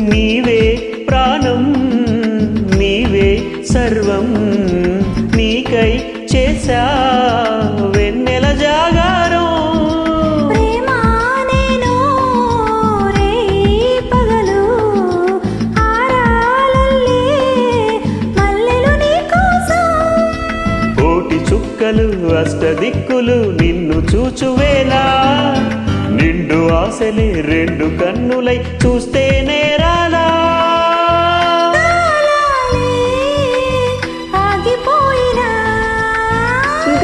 నీవే ప్రాణం నీవే సర్వం నీకై చేసా వెన్నెల జాగారం చుక్కలు అష్టదిక్కులు నిన్ను చూచువేలా నిండు ఆశలే రెండు కన్నులై చూస్తే నేరాలా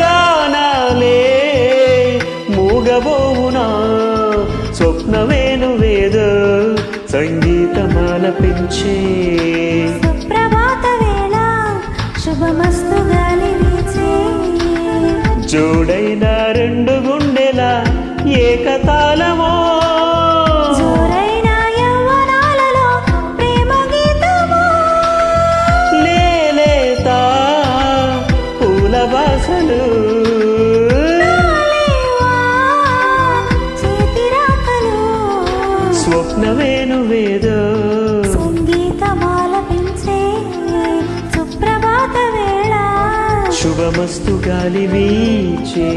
గానాలే మూగబోవునా స్వప్నమేనువేదో సంగీతమాలపించే సుప్రభాత వేళ శుభమస్తు గాలి జోడైన రెండు గుండెల ఏకతాళమో జోరైన యవ్వనాలలో ప్రేమ గీతమో లేలేత పూల బాసలు చేతి రాకలు స్వప్నమేనువేదో సంగీతమాలపించే సుప్రభాత వేళ శుభమస్తు గాలి వీచే